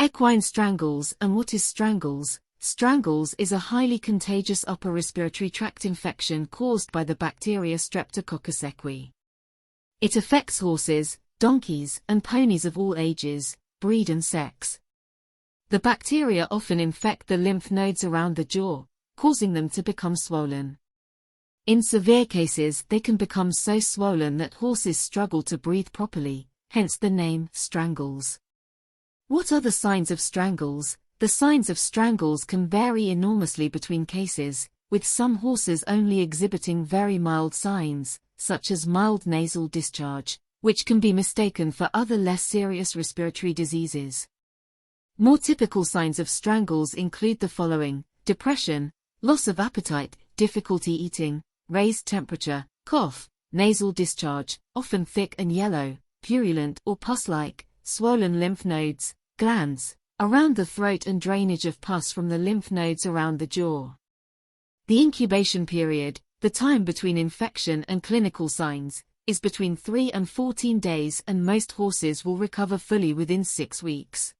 Equine strangles. And what is strangles? Strangles is a highly contagious upper respiratory tract infection caused by the bacteria Streptococcus equi. It affects horses, donkeys, and ponies of all ages, breed and sex. The bacteria often infect the lymph nodes around the jaw, causing them to become swollen. In severe cases, they can become so swollen that horses struggle to breathe properly, hence the name strangles. What are the signs of strangles? The signs of strangles can vary enormously between cases, with some horses only exhibiting very mild signs, such as mild nasal discharge, which can be mistaken for other less serious respiratory diseases. More typical signs of strangles include the following: depression, loss of appetite, difficulty eating, raised temperature, cough, nasal discharge, often thick and yellow, purulent or pus-like, swollen lymph nodes, glands around the throat and drainage of pus from the lymph nodes around the jaw. The incubation period, the time between infection and clinical signs, is between 3 and 14 days, and most horses will recover fully within 6 weeks.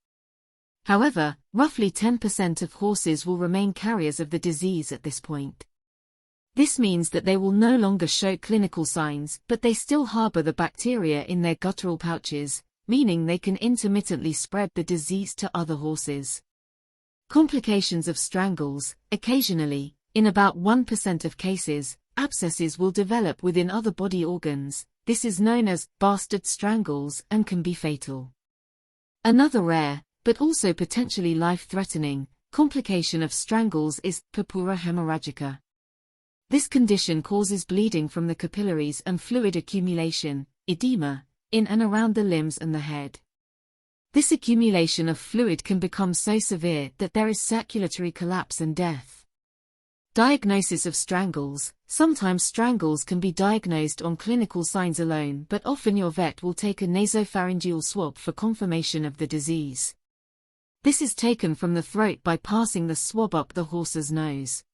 However, roughly 10% of horses will remain carriers of the disease at this point. This means that they will no longer show clinical signs, but they still harbor the bacteria in their guttural pouches, meaning they can intermittently spread the disease to other horses. Complications of strangles. Occasionally, in about 1% of cases, abscesses will develop within other body organs. This is known as bastard strangles and can be fatal. Another rare, but also potentially life-threatening, complication of strangles is purpura hemorrhagica. This condition causes bleeding from the capillaries and fluid accumulation, edema, in and around the limbs and the head. This accumulation of fluid can become so severe that there is circulatory collapse and death. Diagnosis of strangles. Sometimes strangles can be diagnosed on clinical signs alone, but often your vet will take a nasopharyngeal swab for confirmation of the disease. This is taken from the throat by passing the swab up the horse's nose.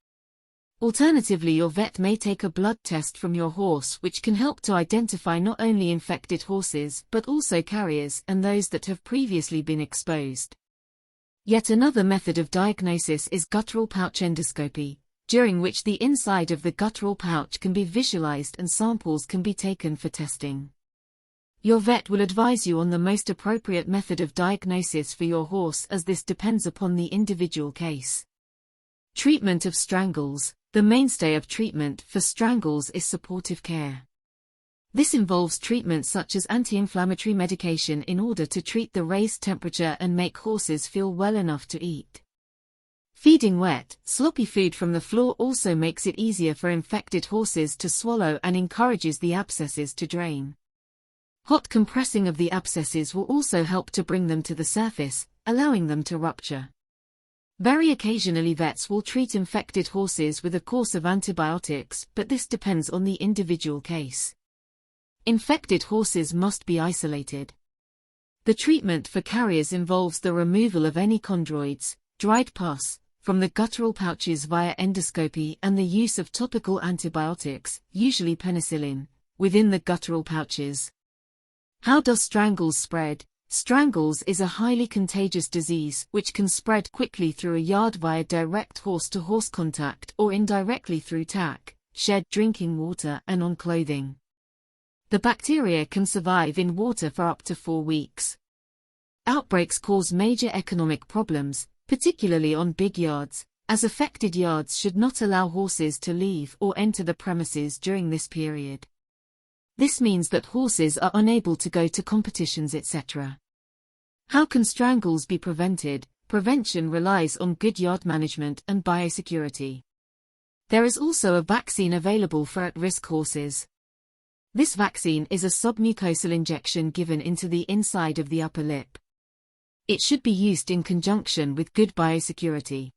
Alternatively, your vet may take a blood test from your horse, which can help to identify not only infected horses but also carriers and those that have previously been exposed. Yet another method of diagnosis is guttural pouch endoscopy, during which the inside of the guttural pouch can be visualized and samples can be taken for testing. Your vet will advise you on the most appropriate method of diagnosis for your horse, as this depends upon the individual case. Treatment of strangles. The mainstay of treatment for strangles is supportive care. This involves treatments such as anti-inflammatory medication in order to treat the raised temperature and make horses feel well enough to eat. Feeding wet, sloppy food from the floor also makes it easier for infected horses to swallow and encourages the abscesses to drain. Hot compressing of the abscesses will also help to bring them to the surface, allowing them to rupture. Very occasionally vets will treat infected horses with a course of antibiotics, but this depends on the individual case. Infected horses must be isolated. The treatment for carriers involves the removal of any chondroids, dried pus, from the guttural pouches via endoscopy and the use of topical antibiotics, usually penicillin, within the guttural pouches. How does strangles spread? Strangles is a highly contagious disease which can spread quickly through a yard via direct horse-to-horse contact or indirectly through tack, shed drinking water and on clothing. The bacteria can survive in water for up to 4 weeks. Outbreaks cause major economic problems, particularly on big yards, as affected yards should not allow horses to leave or enter the premises during this period. This means that horses are unable to go to competitions, etc. How can strangles be prevented? Prevention relies on good yard management and biosecurity. There is also a vaccine available for at-risk horses. This vaccine is a submucosal injection given into the inside of the upper lip. It should be used in conjunction with good biosecurity.